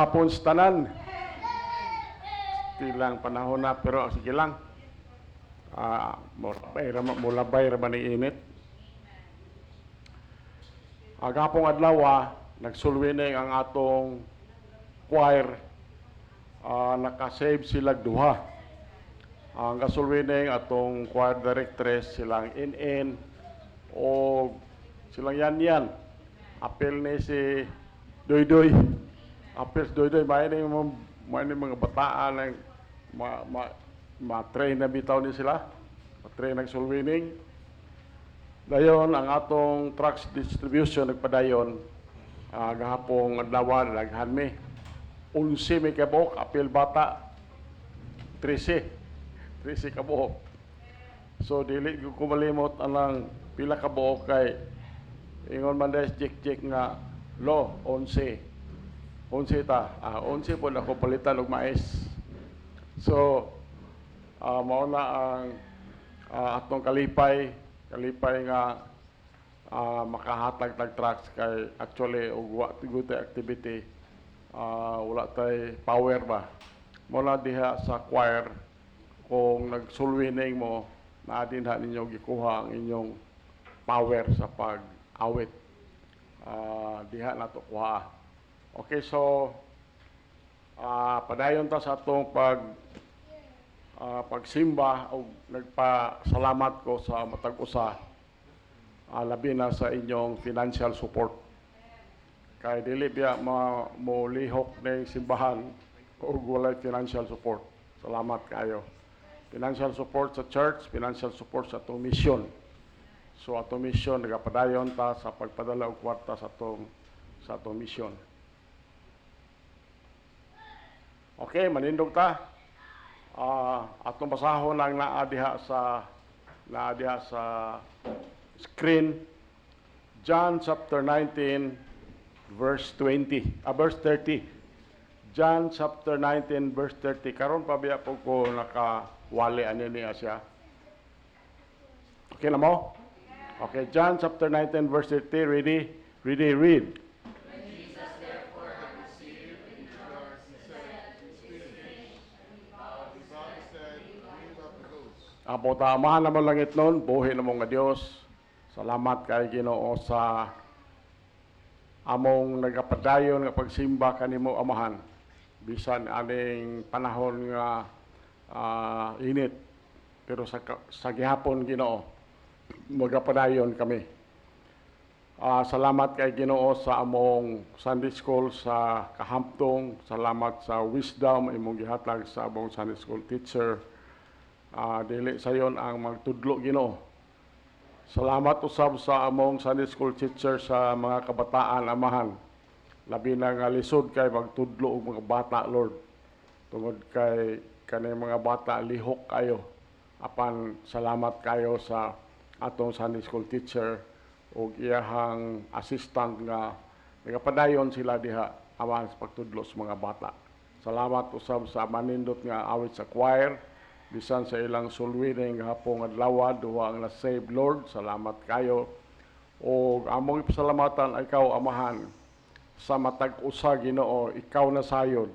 hapon sa tanan. Tilang panahon na pero sige lang. Mulabay ra man ni init. Agapong adlaw nagsulwining ang atong choir. Nakasave sila duha. Ang kasulwining atong choir directress silang in o silang yan. Apel ni si Doydoy. Apel si Doydoy, may mga bataan ng ma-train na bitaw ni sila. Ma-train ng sulwining. Dayon, ang atong trucks distribution nagpadayon. Gahapong adlaw naghan mi. 11 may kabuok, apel bata. 13 kabuok. So, dili ko malimot anang pila kabuok kay ingon man des jik nga lo 11 ta 11 po ako palitan og mais. So mao na ang atong kalipay nga makahatag tag trucks kay actually og wa good activity wala tay power ba mula diha sa choir kung nagsulwining mo na dinha ninyo gikuha ang inyong power sa pag-awit. Diha na to kuha. Okay, so padayon ta sa atong pagsimba o nagpasalamat ko sa matag usa labi na sa inyong financial support. Kay dili biya mo lihok ng simbahan o walay financial support. Salamat kayo. Financial support sa church, financial support sa atong mission. So atong mission nagapadayon ta sa pagpadala og kwarta sa atong mission. Okay, manindog ta. Atong basahon lang naa diha sa screen. John chapter 19 verse 30. John chapter 19 verse 30. Karon pa biya po ko nakawali ani niya siya. Okay na mo? Okay, John chapter 19 verse 30. Ready, read. When Jesus therefore had received into yours, he said, "It is finished." His father said, "Bring up the ghost." Apo ta amahan na mo langit nun, buhi na mo nga Dios. Salamat kay Ginoo sa among nagapadayon nga pagsimba kanimo amahan. Bisan aning panahon nga init. Pero sa gihapon Ginoo, magapadayon kami. Salamat kay Ginoo sa among Sunday School sa Kahamptong. Salamat sa wisdom imong gihatag sa among Sunday School teacher. Dili sayon ang magtudlo Ginoo. Salamat usab sa among Sunday School teacher sa mga kabataan amahan. Labi na nga lisod kay magtudlo og mga bata, Lord. Tungod kay kanay mga bata lihok kayo. Apan salamat kayo sa atong Sunday School teacher o iyahang assistant nga nagapadayon sila diha aman sa pagtudlo sa mga bata. Salamat usab sa manindot nga awit sa choir bisan sa ilang sulwining hapong adlaw duha ang na-save Lord. Salamat kayo. O among ipasalamatan ikaw amahan sa matag usa Ginoo, ikaw na sayod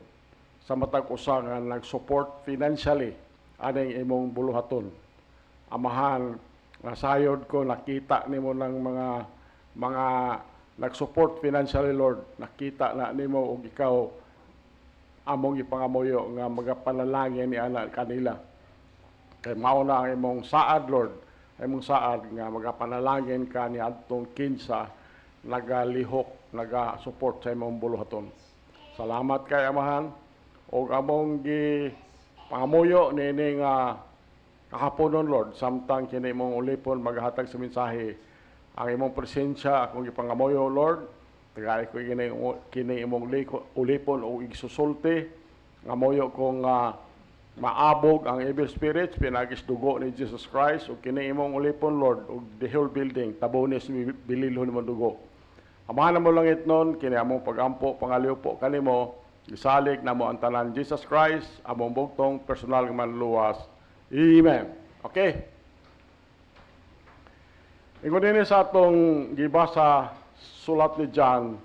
sa matag usa nga nag-support financially aning imong buluhaton. Amahan nga sayod ko nakita nimo ng mga nag-support financially Lord, nakita na nimo og ikaw among ipangamuyo nga magapanalangin ni ana kanila. Kay mao na ang imong saad Lord, imong saad nga magapanalangin ka ni adtong kinsa nagalihok, naga-support sa imong buluhaton. Salamat kay amahan og among pangamuyo nini nga kahaponon Lord, samtang kini imong ulipon maghatag sa mensahe. Ang imong presensya akong ipangamuyo Lord, tagay ko kini imong ulipon o igsusulti. Ngamuyo kong maabog ang evil spirits, pinagisdugo ni Jesus Christ, o kini imong ulipon Lord, o the whole building, tabonis bililhon mo dugo. Amahan mo langit nun, kini among pagampo, pangaliw po kanimo, isalig na mo ang tanan Jesus Christ, among bugtong personal nga manluwas. Amen. Okay. Ingon din sa atong gibasa sulat ni John,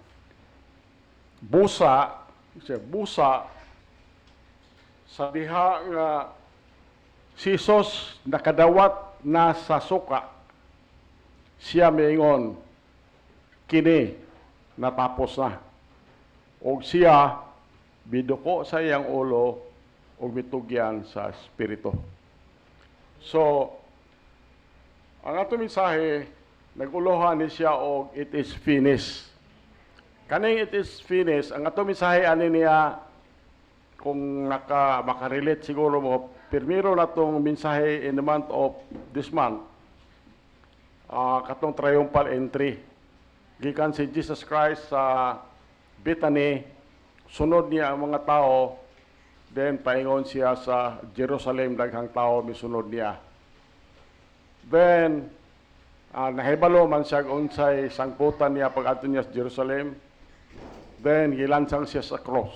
busa siya busa sa diha nga si Jesus nakadawat na sa suka, siya miingon, kini natapos na. O siya biduko sa iyang ulo o mitugyan sa Espiritu. So, ang ato mensahe, naguluhan ni siya og it is finished. Kaning it is finished, ang ato mensahe ani niya, kung makarelate siguro mo, pirmiro na itong mensahe in the month of this month, katong triumphal entry. Gikan si Jesus Christ sa Bethany, sunod niya ang mga tao, then paingon siya sa Jerusalem, daghang tao misunod niya. Then, nahibalo man siya unsay sangputan niya pag-adto niya sa Jerusalem. Then, gilansang siya sa cross.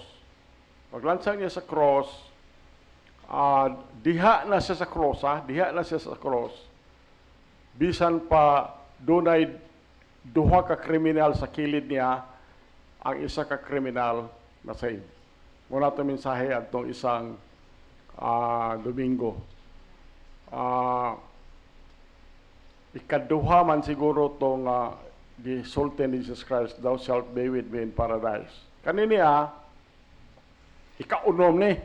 Paglansang niya sa cross, diha na siya sa cross, diha na siya sa cross. Bisan pa dunay duha ka kriminal sa kilid niya, ang isa ka kriminal na save. Muna ito mensahe atong isang Domingo. Ikaduha man siguro itong gisulti ni Jesus Christ, thou shalt be with me in paradise. Kaniniya, ikaunom ni.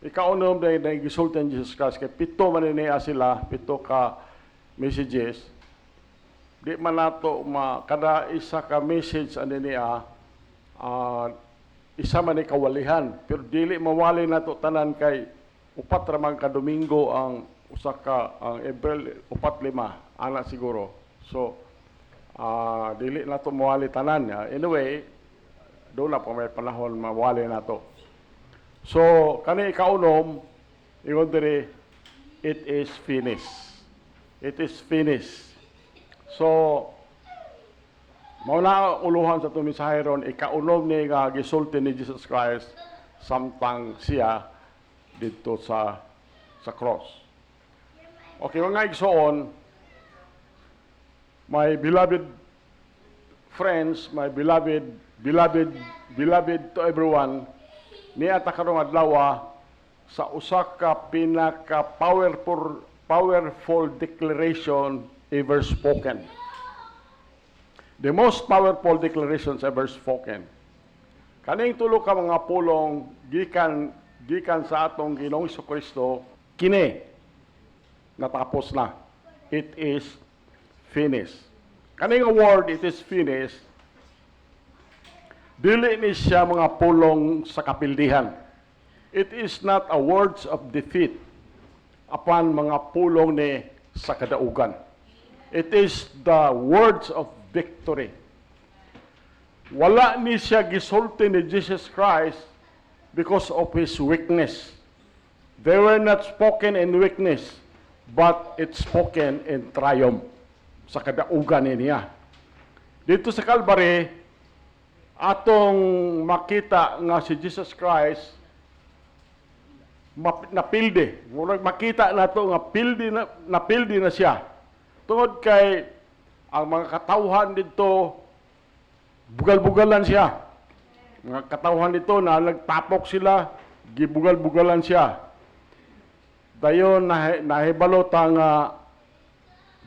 Ikaunom na gisulti ni Jesus Christ. Kaya pito man niya sila, pito ka messages. Di man nato kada isa ka message ano niya, isa man ni kawalihan. Pero dili mawali nato tanan kay upat ramang ka Domingo ang usa ka ang April 4-5 ana siguro. So dili nato mawali tanan. Anyway, do na pa may panahon mawali nato. So kani ikaunom, ingon diri, it is finished. It is finished. So mao na uluhan sa itong mensahe ron, ikaunom ni nga gisulti ni Jesus Christ samtang siya dito sa cross. Okay, mga igsoon, my beloved friends, my beloved to everyone, niya ta karong adlaw sa usa ka pinaka powerful declaration ever spoken. The most powerful declarations ever spoken. Kaning tulo ka mga pulong gikan sa atong Ginoong Kristo, kini natapos na. It is finished. Kaning word, it is finished, dili ni siya mga pulong sa kapildihan. It is not a words of defeat apan mga pulong ni sa kadaugan. It is the words of victory. Wala ni siya gisulti ni Jesus Christ because of his weakness. They were not spoken in weakness, but it's spoken in triumph sa kadaugan niya. Dito sa Calvary, atong makita nga si Jesus Christ napildi. Murag makita nato nga napildi na siya. Tungod kay ang mga katawhan dito bugal-bugalan siya. Mga katawhan dito na nagtapok sila, gibugal-bugalan siya. Dayon nahibalo ta nga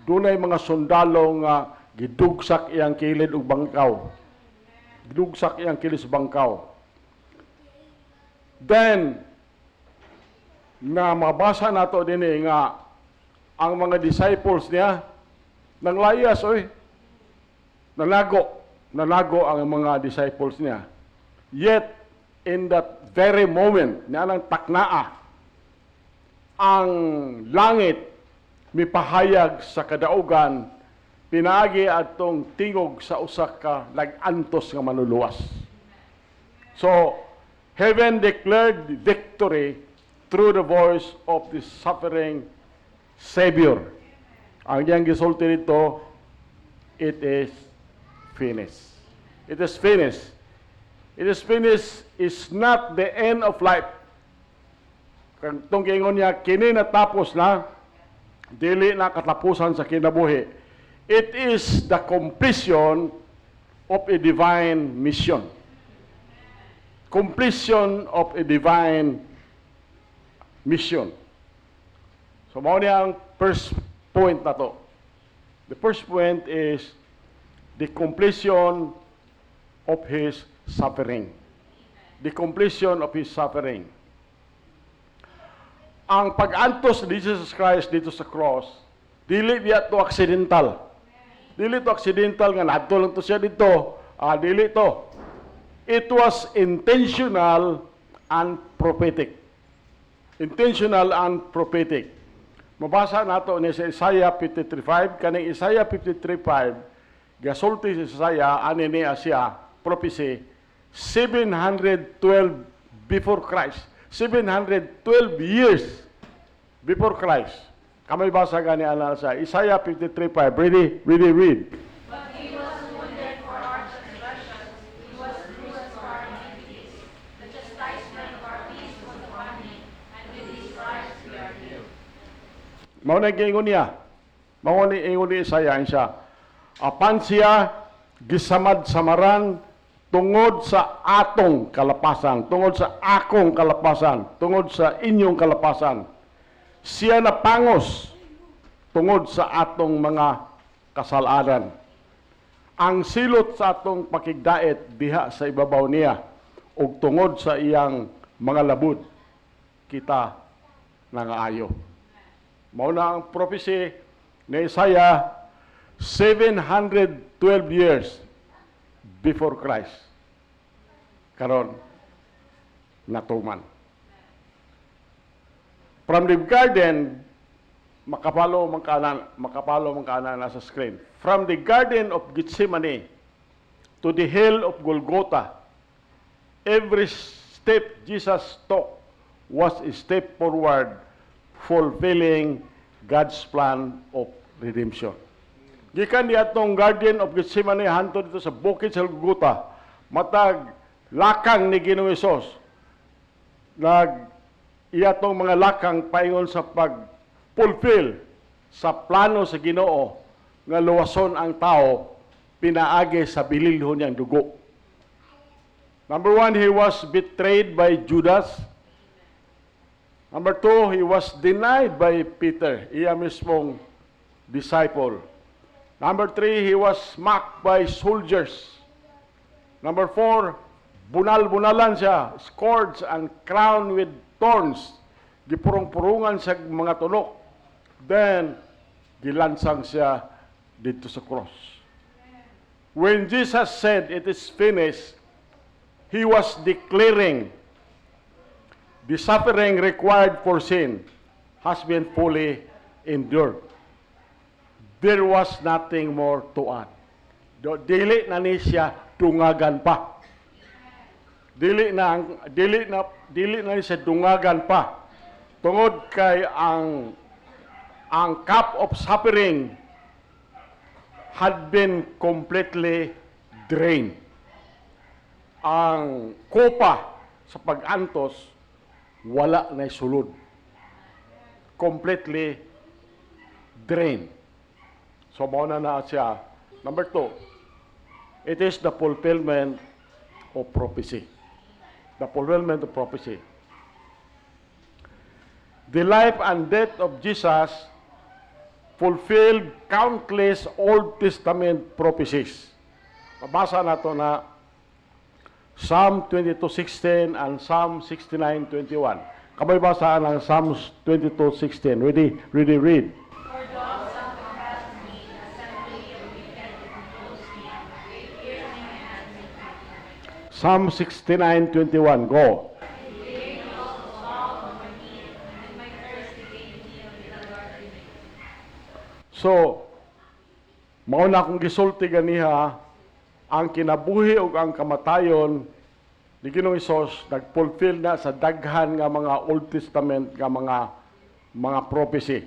dunay mga sundalo nga gidugsak iyang kilid ug bangkaw. Gidugsak iyang kilid sa bangkaw. Then na mabasa nato dinhi nga ang mga disciples niya nanglayas nanago ang mga disciples niya. Yet in that very moment na nang taknaa ang langit mipahayag sa kadaugan pinaagi atong tingog sa usa ka nag-antos nga manuluwas. So heaven declared victory through the voice of the suffering Savior. Ang iyang gisulti nito, it is finished. It is finished. It is finished is not the end of life. Kung itong gingon niya, kini natapos na, dili na katapusan sa kinabuhi. It is the completion of a divine mission. completion of a divine mission. So, mao niya ang first point na to. The first point is the completion of His suffering. The completion of His suffering. Ang pag-antos ni Jesus Christ dito sa cross, dili diya to accidental. Dili to accidental nga nadto lang to siya dito. Dili to. It was intentional and prophetic. Intentional and prophetic. Mabasa nato ni sa Isaiah 53:5, kaning Isaiah 53:5, gasulti si Isaiah ani niya siya prophecy 712 before Christ. 712 years before Christ. Kamay basa gani ana sa Isaiah 53:5. Ready read. But he was wounded for our transgressions, he was bruised for our iniquities. The chastisement of our peace was upon him, and with his stripes we are healed. Mao na giingon niya. Mao ni ingon ni Isaiah siya. Apan siya gisamad-samaran tungod sa atong kalapasan, tungod sa akong kalapasan, tungod sa inyong kalapasan. Siya napangos tungod sa atong mga kasalanan. Ang silot sa atong pakigdait diha sa ibabaw niya ug tungod sa iyang mga labud kita nangaayo. Mao na ang prophecy ni Isaiah 712 years before Christ. Karon natuman. From the garden, makapalo man kaana nasa screen. From the garden of Gethsemane to the hill of Golgotha, every step Jesus took was a step forward, fulfilling God's plan of redemption. Gikan di atong garden of Gethsemane hanto dito sa bukid sa Golgotha, matag lakang ni Ginoong Hesus. Iyatong mga lakang paingon sa pag-fulfill sa plano sa Ginoo nga luwason ang tao pinaagi sa bililhon niyang dugo. Number 1, he was betrayed by Judas. Number 2, he was denied by Peter, iya mismong disciple. Number 3, he was mocked by soldiers. Number 4, bunal-bunalan siya, scourged and crowned with thorns. Gipurong-purungan sa mga tunok. Then, gilansang siya dito sa cross. When Jesus said, "It is finished," He was declaring the suffering required for sin has been fully endured. There was nothing more to add. Dili na ni siya dungagan pa. Dili na siya dungagan pa. Tungod kay ang cup of suffering had been completely drained. Ang kopa sa pag-antos wala na sulod. Completely drained. So mao na siya. Number 2, it is the fulfillment of prophecy. The fulfillment of prophecy. The life and death of Jesus fulfilled countless Old Testament prophecies. Mabasa nato na Psalm 22:16 and Psalm 69:21. Kamay basa ng Psalms 22:16. Ready, read. For dogs have compassed me, an assembly of wicked compose me, they pierce me and make me. Psalm 69:21. Go. They also fall on my knee, and my curse became healed with the Lord in me. So, mao na akong gisulti ganiha, ang kinabuhi ug ang kamatayon ni Ginoong Hesus nagfulfill na sa daghan nga mga Old Testament nga mga prophecy.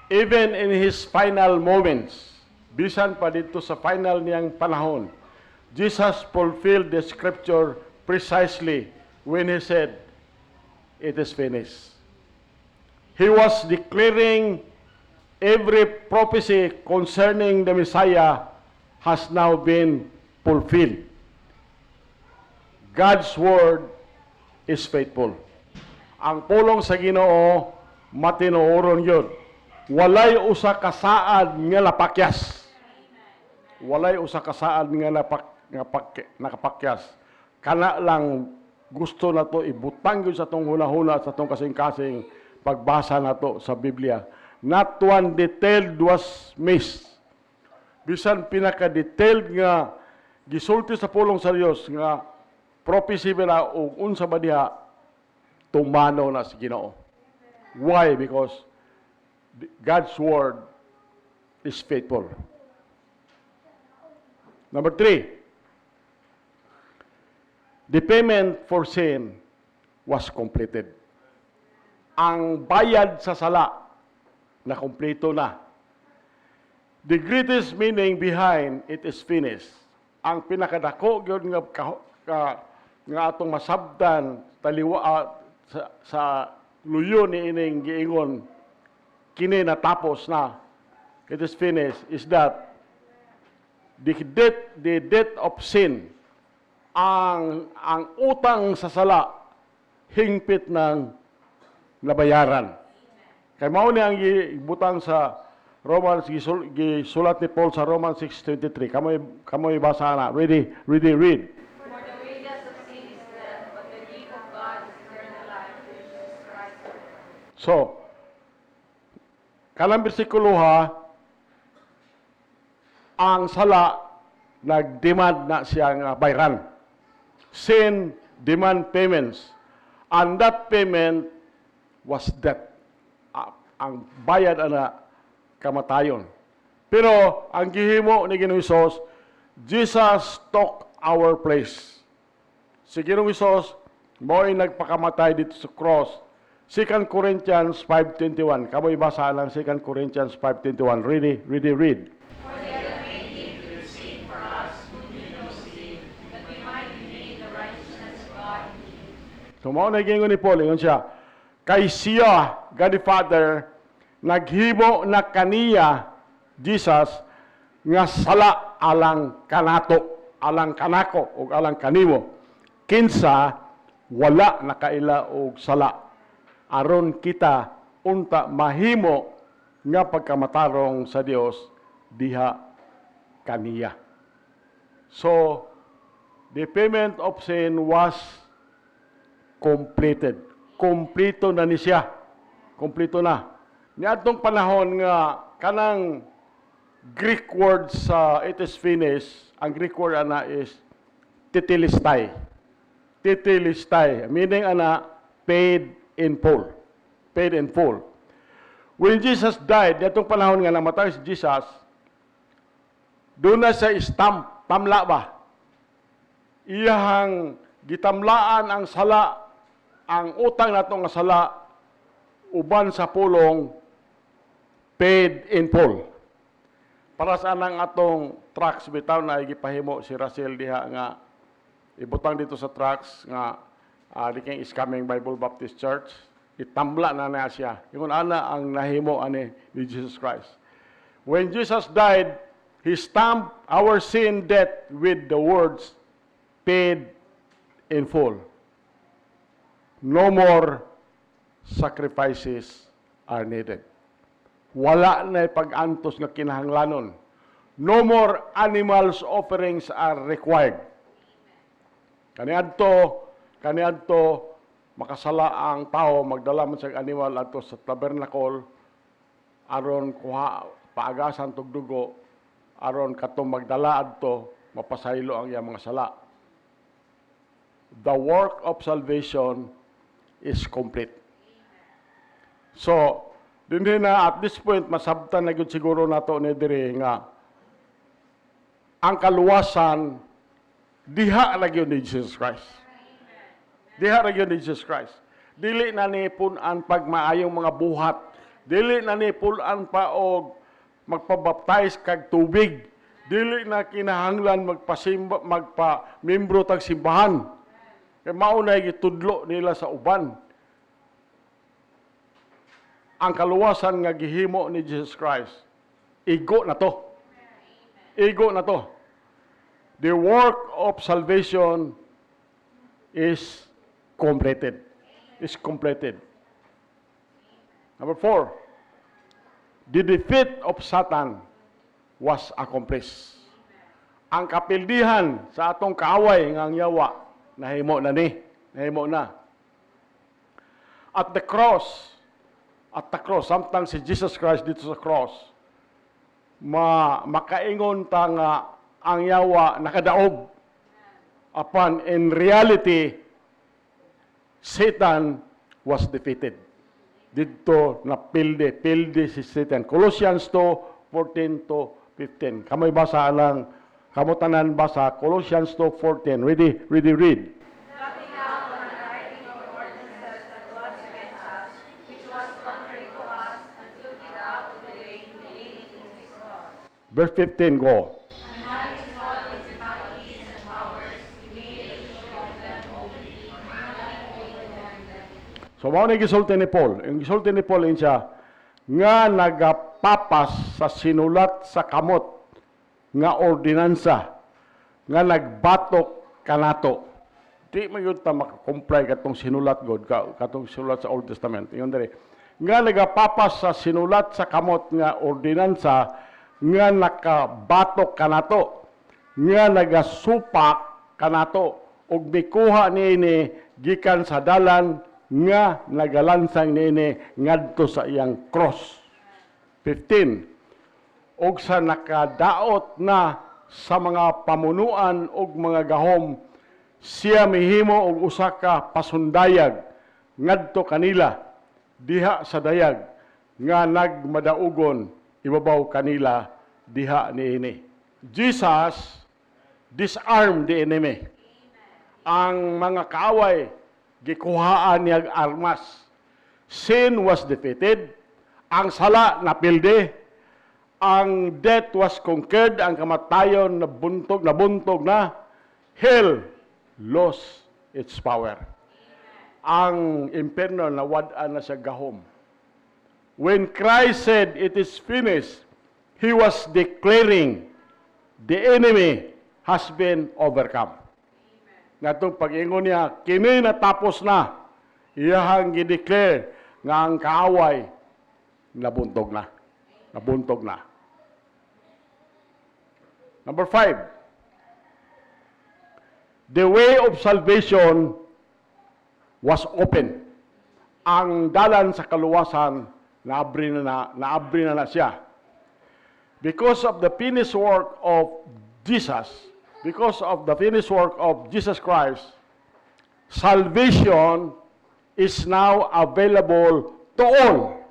Even in his final moments, bisan pa dito sa final niyang panahon, Jesus fulfilled the scripture precisely when he said, "It is finished." He was declaring every prophecy concerning the Messiah has now been fulfilled. God's word is faithful. Ang pulong sa Ginoo matinuoron yun. Walay usa ka saad nga napakyas. Walay usa ka saad nga nakapakyas. Kana lang gusto na to ibutang yun sa tong huna-huna sa tong kasing-kasing pagbasa na to sa Biblia. Not one detail was missed. Bisan pinaka-detailed nga gisulti sa pulong sa Dios nga prophecy ba o unsa ba diha tumano na si Ginoo. Why? Because God's word is faithful. Number 3, the payment for sin was completed. Ang bayad sa sala na kumpleto na. The greatest meaning behind it is finished. Ang pinakadako gyud nga atong masabtan taliwa sa luyo ni ining giingon kini natapos na, it is finished, is that the debt of sin, ang utang sa sala hingpit ng nabayaran. Kay mao ni ang gibutang sa Romans, gisulat ni Paul sa Romans 6:23. Kamoy basa na. Ready, read. For the wages of sin is death, but the gift of God is eternal life through Jesus Christ. So, kanang bersikulo ha, ang sala nag-demand na siya nga bayran. Sin demand payments. And that payment was death. Ang bayad ana kamatayon. Pero ang gihimo ni Ginoong Hesus, Jesus took our place. Si Ginoong Hesus mo'y nagpakamatay dito sa cross. 2 Corinthians 5:21. Kamoy basa lang 2 Corinthians 5:21. Read. For the other made him to receive for us who knew no sin, that we might be made the righteousness of God in him. So mao na gingon ni Paul, ingon siya, kay siya, God the Father, naghimo na kaniya, Jesus, nga sala alang kanato, alang kanako, o alang kanimo. Kinsa, wala nakaila og sala. Aron kita, unta mahimo nga pagkamatarong sa Dios diha kaniya. So, the payment of sin was completed. Kompleto na ni siya. Kompleto na. Niadtong panahon nga kanang Greek word sa it is finished, ang Greek word ana is tetelestai. Tetelestai, meaning ana paid in full. Paid in full. When Jesus died, niadtong panahon nga namatay si Jesus, doon na sa stamp, tamla ba? Iyahang gitamlaan ang sala, ang utang nato nga sala, uban sa pulong, paid in full. Para sa anang atong trucks bitaw na igipahimo si Russell diha nga ibutang dito sa trucks nga di kay is coming Bible Baptist Church, itambla na siya. Ingon ana ang nahimo ani ni Jesus Christ. When Jesus died, He stamped our sin debt with the words, paid in full. No more sacrifices are needed. Wala na pag-antos nga kinahanglanon. No more animals offerings are required. Kaniadto makasala ang tao magdala man sa animal adto sa tabernacle aron kuha paagasan tog dugo aron katong magdala adto mapasaylo ang iyang mga sala. The work of salvation is complete. So, dinhi na at this point masabtan na gyud siguro nato ni diri nga ang kaluwasan diha ra gyud ni Jesus Christ. Diha ra gyud ni Jesus Christ. Dili na ni pun-an pagmaayong mga buhat. Dili na ni pun-an pa og magpabaptize kag tubig. Dili na kinahanglan magpa-membro tag simbahan. Kay mao na gitudlo nila sa uban. Ang kaluwasan nga gihimo ni Jesus Christ, igo na to. Igo na to. The work of salvation is completed. Is completed. Number 4, the defeat of Satan was accomplished. Ang kapildihan sa atong kaaway ngang yawa, nahimo na ni. Nahimo na. At the cross, samtang si Jesus Christ dito sa cross, makaingon ta nga ang yawa nakadaog. Upon in reality, Satan was defeated. Dito na pilde si Satan. Colossians 2:14 to 15. Kamoy basa lang, kamutanan basa Colossians 2:14. Ready read. Blotting out the handwriting of ordinances that was against us, which was contrary to us, and took it out of the way, nailing it in his cross. Verse 15, go. And having destroyed principalities and powers, he made a show of them openly, nothing will condemn them. So, mao ni gisulti ni Paul. Yung gisulti ni Paul siya, nga nagapapas sa sinulat sa kamot, nga ordinansa, nga nagbatok kanato. Di man yun ta makakomply katong sinulat God, katong sinulat sa Old Testament. Yun dali. Nga nagapapas sa sinulat sa kamot, nga ordinansa, nga nakabatok kanato, nga nagasupak kanato, ug mikuha niini gikan sa dalan nga nagalansang niini ngadto sa iyang cross. 15. Og sa nakadaot na sa mga pamunuan og mga gahom, siya mihimo og usa ka pasundayag ngadto kanila diha sa dayag nga nagmadaugon ibabaw kanila diha niini. Jesus disarmed the enemy. Ang mga kaaway gikuhaan niyag armas. Sin was defeated. Ang sala napilde. Ang death was conquered. Ang kamatayon nabuntog na. Hell lost its power. Ang impierno nawad-an na sa gahom. When Christ said it is finished, He was declaring the enemy has been overcome. Natong pag-ingon niya, kini natapos na. Iyahang gideclare nga ang kaaway nabuntog na. Nabuntog na. Number 5. The way of salvation was open. Ang dalan sa kaluwasan naabri na siya. Because of the finished work of Jesus, because of the finished work of Jesus Christ, salvation is now available to all.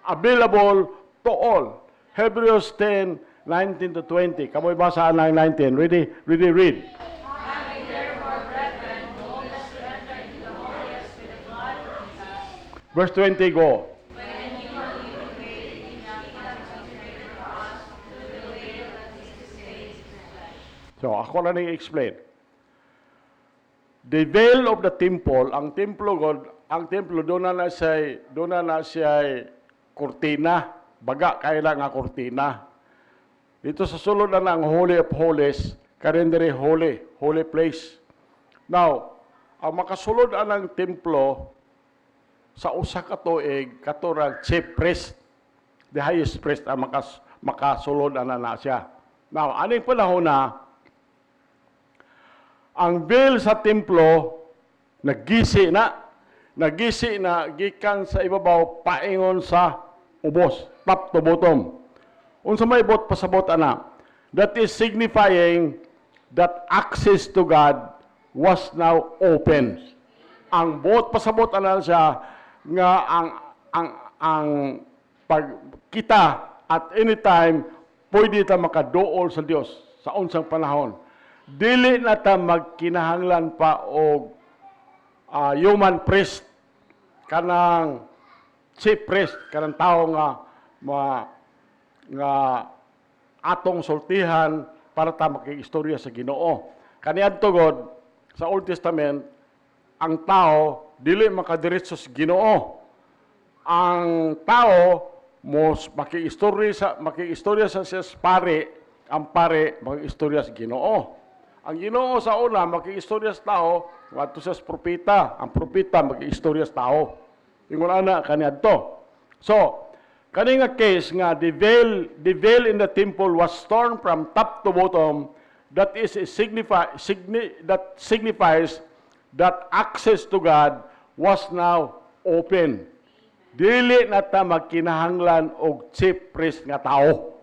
Available to all. Hebrews 10:19 to 20. Kamoy basa ng 19. Ready read. Having therefore, brethren, boldness to enter into the holiest with the blood of Jesus, Verse 20, go. when you are leaving faith in the kingdom consecrated for us through the veil that is this day in the flesh. So, ako na i-explain. The veil of the temple, ang templo God, ang templo doon na siya kurtina, baga kaila nga kurtina. Dito sa sulod na ang Holy of Holies, karendere holy place. Now, ang makasulod ang templo sa usa ka tuig katurang chief priest, the highest priest ang makasulod na siya. Now, aning panahon na ang veil sa templo nagisi na gikan sa ibabaw paingon sa ubos, top to bottom. Unsa may bot pasabot ana? That is signifying that access to God was now open. Ang bot pasabot ana siya nga ang pag kita at any time pwede ta makaduol sa Dios sa unsang panahon. Dili na ta magkinahanglan pa og human priest kanang chief priest kanang tao nga atong sultihan para ta makiistorya sa Ginoo. Kaniadto God sa Old Testament ang tao dili makadiretso sa Ginoo. Ang tao mo makiistorya sa siya pare, ang pare makiistorya sa Ginoo. Ang Ginoo sa una, mag-iistorya sa tao, ngadto sa propeta. Ang propeta, mag-iistorya sa tao. Ingon ana, kaniadto. So, kani nga case nga, the veil in the temple was torn from top to bottom, that signifies that access to God was now open. Dili na ta magkinahanglan og chief priest nga tao,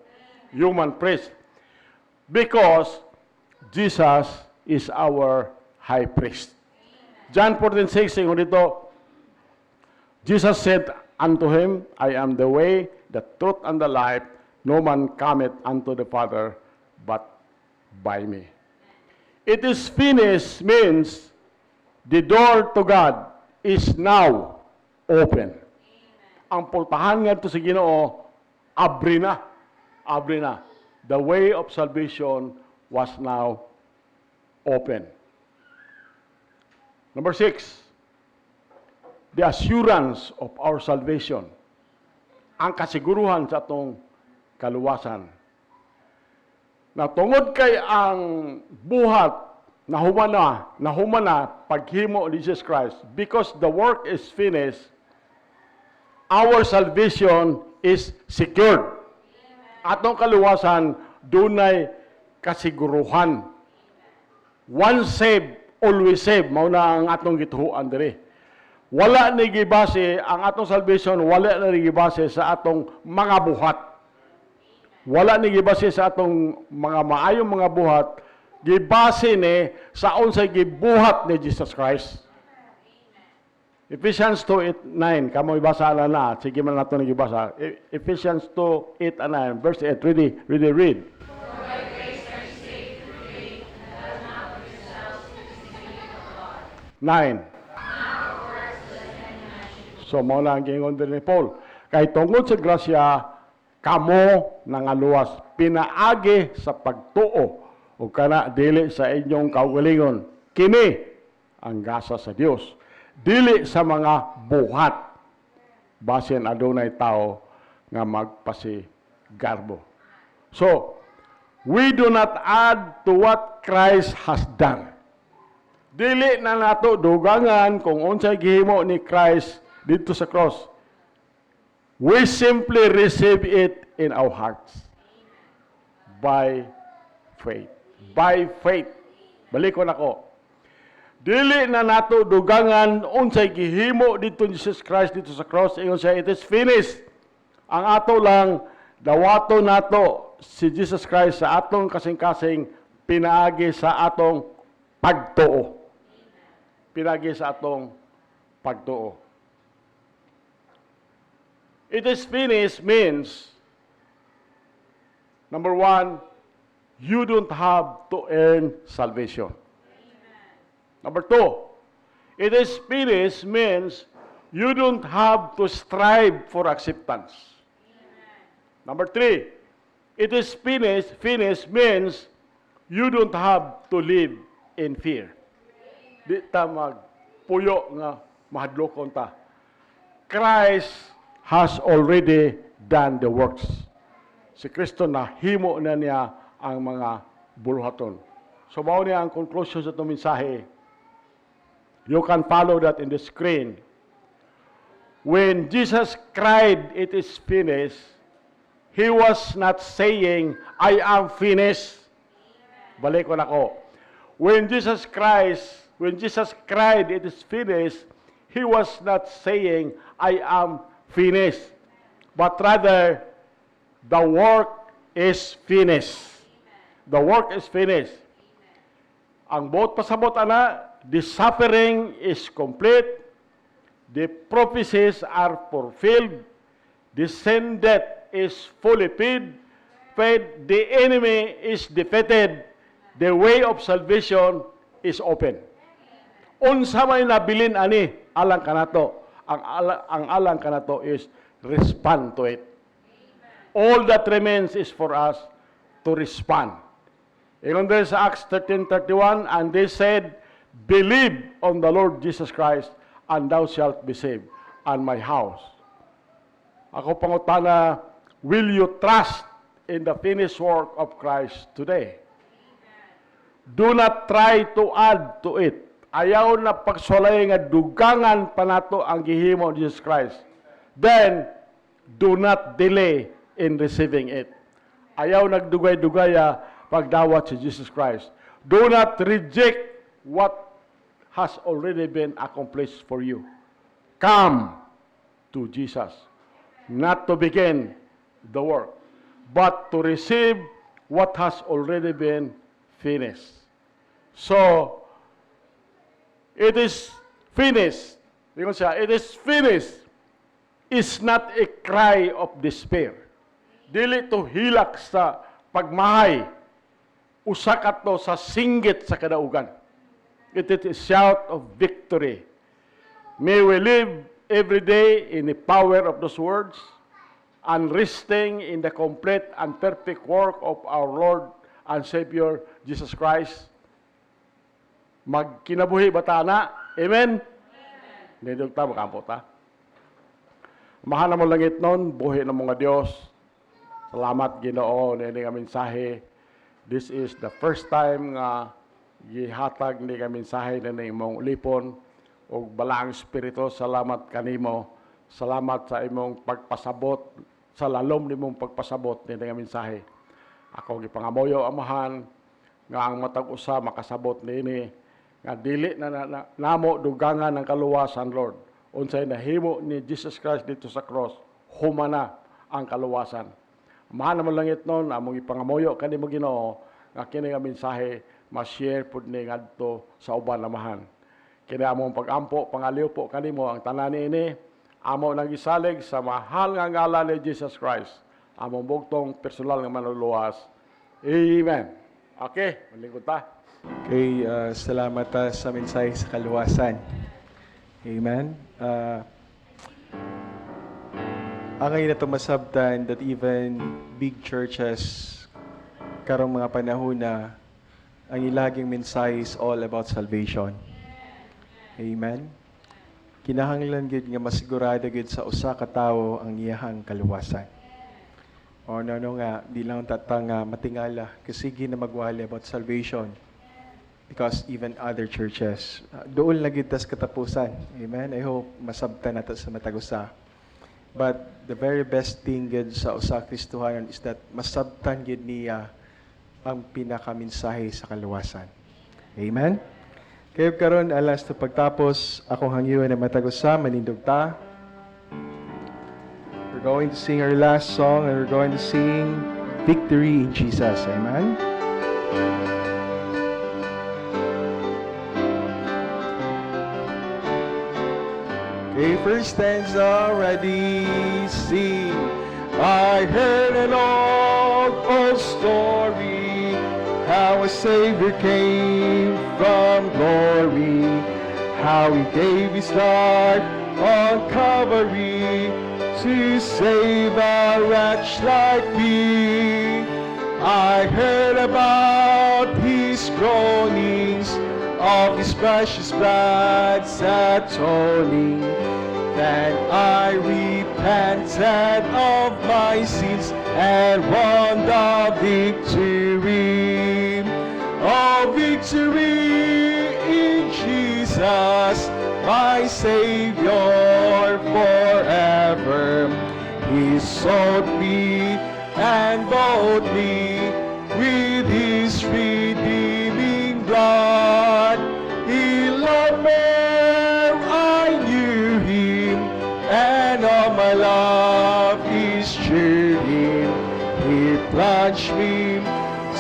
human priest. Because Jesus is our high priest. John 14:6 ingon dito, Jesus said unto him, I am the way, the truth, and the life. No man cometh unto the Father but by me. It is finished means the door to God is now open. Ang pultahan nga ito sa Ginoo, abri na. Abri na. The way of salvation was now open. Number 6, the assurance of our salvation. Ang kasiguruhan sa atong kaluwasan. Na tungod kay ang buhat na humana paghimo ni Jesus Christ, because the work is finished, our salvation is secured. Atong kaluwasan, dunay kasiguruhan. Once saved, always saved. Mao na ang atong gituhuan diri. Wala ni gibase ang atong salvation, wala na ni gibase sa atong mga buhat. Wala ni gibase sa atong mga maayong mga buhat, gibase ni sa unsay gibuhat ni Jesus Christ. Ephesians 2:8-9, kamoy basa na. Sige man nato nagibasa. Ephesians 2:8 and 9, verse 8. Ready, read. For by grace are you saved through faith, and that not of yourselves, it is the gift of God. 9. So, mao na ang gingon din ni Paul. Kay tungod sa grasya, kamo nangaluwas, pinaagi sa pagtuo, o kana dili sa inyong kaugalingon. Kini ang gasa sa Dios. Dili sa mga buhat. Basin adunay tao nga magpasigarbo. So, we do not add to what Christ has done. Dili na nato dugangan kung unsay gihimo ni Christ dito sa cross. We simply receive it in our hearts. By faith. By faith. Balikon ako. Dili na nato dugangan unsay gihimo dito ni Jesus Christ dito sa cross. Ingon siya, it is finished. Ang ato lang, dawato nato si Jesus Christ sa atong kasing-kasing pinaagi sa atong pagtuo. Pinaagi sa atong pagtuo. It is finished means, number 1, you don't have to earn salvation. Number 2, it is finished means you don't have to strive for acceptance. Number 3, it is finished means you don't have to live in fear. Di ta magpuyo nga mahadlokon ta. Christ has already done the works. Si Kristo na himo na niya ang mga buluhaton. So mao niya ang conclusion sa itong mensahe. You can follow that in the screen. When Jesus cried, it is finished, He was not saying, I am finished. Balik ko na ko. When Jesus cried, it is finished, He was not saying, I am finished. But rather, the work is finished. The work is finished. Ang buot pasabot ana, the suffering is complete, the prophecies are fulfilled, the sin debt is fully paid, the enemy is defeated, the way of salvation is open. Unsa may nabilin ani alang kanato, ang alang kanato is respond to it. All that remains is for us to respond. Ingon din sa Acts 13:31, and they said, believe on the Lord Jesus Christ, and thou shalt be saved, and my house. Ako pangutana, will you trust in the finished work of Christ today? Do not try to add to it. Ayaw na pagsulay nga dugangan pa nato ang gihimo ni Jesus Christ. Then, do not delay in receiving it. Ayaw nagdugay-dugaya pagdawat si Jesus Christ. Do not reject what has already been accomplished for you. Come to Jesus. Not to begin the work, but to receive what has already been finished. So, it is finished. Ingon siya, it is finished. Is not a cry of despair. Dili to hilak sa pagmahay. Usa kato sa singgit sa kadaugan. It is a shout of victory. May we live every day in the power of those words, and resting in the complete and perfect work of our Lord and Savior Jesus Christ. Magkinabuhi bata na. Amen? Nidog ta, makampo ta. Mahal na mo langit nun, buhi na mga Diyos. Salamat Ginoo na nga mensahe. This is the first time nga gihatag ni nga mensahe na imong lipon o balaang espiritu. Salamat kanimo. Salamat sa imong pagpasabot, sa lalom nimong pagpasabot ni nga mensahe. Ako gipangamoyo amahan nga ang matag usa makasabot niini nga dili na namo dugangan ng kaluwasan, Lord. Unsay nahimo ni Jesus Christ dito sa cross, humana ang kaluwasan. Mahal naman langit nun, among ipangamoyo kanimo Ginoo nga kini nga mensahe ma-share pud ni ngadto sa uban amahan. Kini among pag-ampo, pangaliw po kanimo ang tanan niini. Amo nang gisalig sa mahal nga ngalan ni Jesus Christ. Among bugtong personal nga manluluwas. Amen. Okay, malingkod ta. Okay, salamat sa mensahe sa kaluwasan. Amen. Ang ngayon na masabtan that even big churches karong mga panahon na ang ilaging mensahe is all about salvation. Amen. Kinahanglan gid nga masigurado gid sa usa ka tawo ang iyahang kaluwasan. O no nga di lang tatang matingala kasi na magwali about salvation. Because even other churches, doon lagi tas katapusan. Amen? I hope masabtan nato sa matagusa. But the very best thing gid sa usa Kristohanon is that masabtan gid niya ang pinakaminsahe sa kaluwasan. Amen? Kaya karon alas to pagtapos, akong hangyo na matagusa, manindog ta. We're going to sing our last song and we're going to sing Victory in Jesus. Amen? Okay, first stanza, ready, sing. I heard an old story, how a Savior came from glory, how He gave His life on Calvary to save a wretch like me. I heard about His groanings, of His precious blood's atoning. Then I repented of my sins and won the victory. Oh, victory in Jesus, my Savior forever. He sought me and bought me with His redeeming blood. He loved me, I knew Him, and all my love is cheering. He plunged me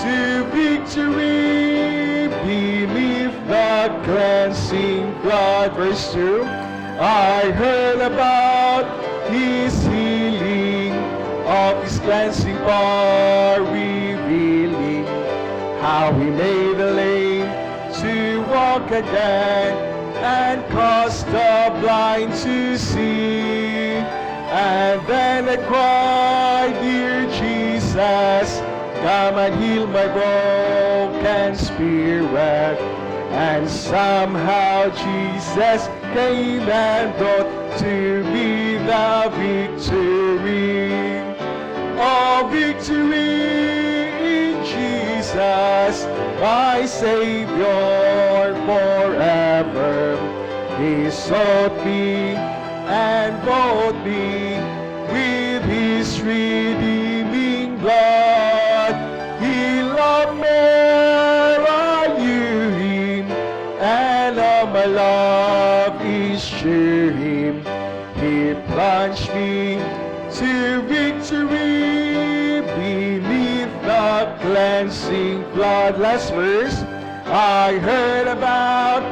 to victory beneath the cleansing blood. Verse 2, I heard about His healing, of His cleansing power revealing, how He made the lame to walk again, and caused the blind to see. And then I cried, dear Jesus, come and heal my broken spirit. And somehow Jesus came and brought to me the victory. Oh, victory in Jesus, my Savior forever. He sought me and bought me with His redeeming blood. He loved me, I knew Him, and all my love is sure Him. He plunged me to victory beneath the cleansing flood. Last verse. I heard about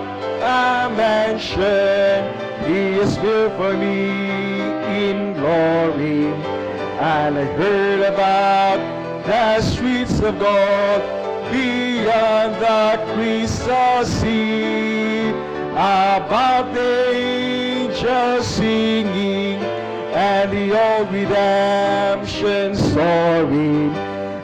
a mansion He is built for me in glory, and I heard about the streets of gold beyond the crystal sea, about the angels singing and the old redemption story,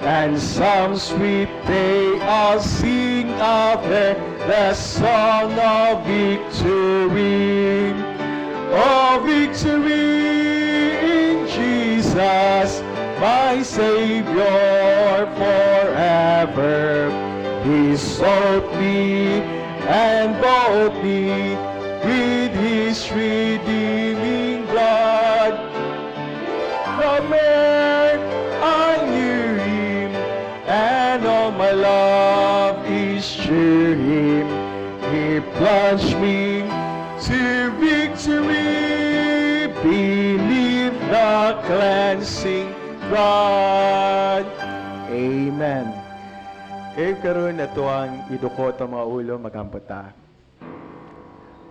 and some sweet they all sing out there the song of victory. Oh, victory in Jesus, my Savior forever. He sought me and bought me with His redeeming blood. The man I knew Him, and all my love is sure Him. He plunged me to victory beneath the cleansing flood. Amen. Kayo karon na ito ang idukot ang mga ulo magamputa.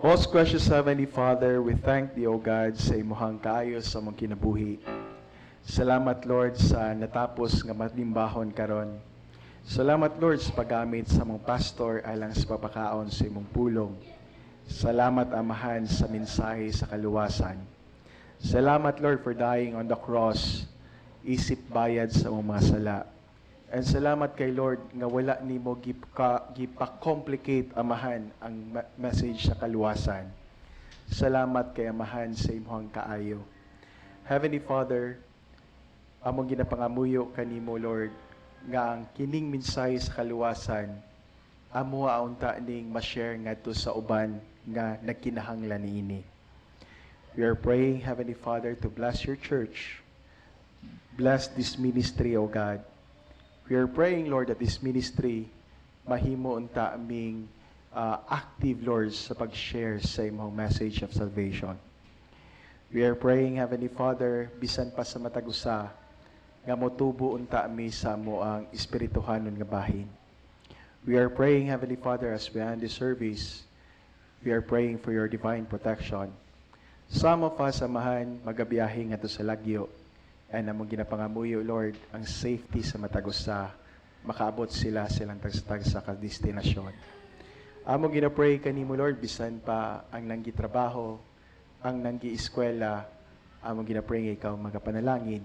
Most gracious Heavenly Father, we thank Thee, O God, sa imuhang kaayos sa mong kinabuhi. Salamat, Lord, sa natapos nga matimbahon karon. Salamat, Lord, sa paggamit sa mong pastor alang sa papakaon sa imong pulong. Salamat, Amahan, sa mensahe sa kaluwasan. Salamat, Lord, for dying on the cross, isip bayad sa mong mga sala. And salamat kay Lord nga wala nimo gipa-complicate, Amahan, ang message sa kaluwasan. Salamat kay Amahan sa imong kaayo. Heavenly Father, among ginapangamuyo kanimo, Lord, nga ang kining mensahe sa kaluwasan amo aunta ning ma-share ngadto sa uban nga nagkinahanglan niini. We are praying, Heavenly Father, to bless your church. Bless this ministry, O God. We are praying, Lord, that this ministry mahimo unta aming active, Lord, sa pag-share sa imong message of salvation. We are praying, Heavenly Father, bisan pa sa matag usa nga motubo unta mi sa mo ang espirituhanon nga bahin. We are praying, Heavenly Father, as we end this service, we are praying for your divine protection. Some of us, Amahan, magabiyahe nga to sa lagyo, and among ginapangamuyo, Lord, ang safety sa matagusa, makaabot sila silang tagstag sa destinasyon. Among ginapray kanimo, Lord, bisan pa ang nanggitrabaho, ang nanggi-eskwela, among ginapray nga ikaw magapanalangin.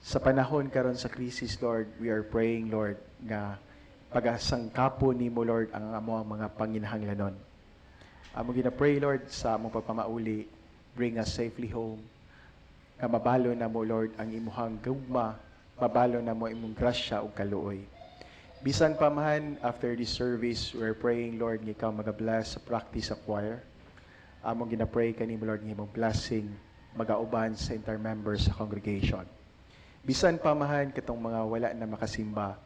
Sa panahon karon sa krisis, Lord, we are praying, Lord, nga pagasangkapo nimo, Lord, ang amo ang mga panginahanglanon. Among ginapray, Lord, sa among pagpamauli, bring us safely home. Nga mabalo na mo, Lord, ang imuhang gugma, mabalo na mo imong grasya ug kaluoy. Bisan pa man, after this service, we are praying, Lord, nga ikaw magabless sa practice sa choir. Among ginapray kanimo, Lord, nga imong blessing magauban sa entire members sa congregation. Bisan pamahan katong mga wala na makasimba,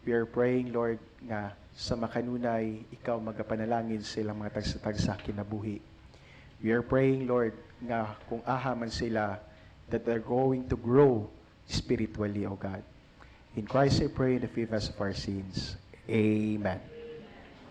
we are praying, Lord, nga sa makanunay, ikaw magapanalangin silang mga tagsa-tagsa kinabuhi. We are praying, Lord, nga kung aha man sila, that they're going to grow spiritually, O God. In Christ I pray in the forgiveness of our sins. Amen.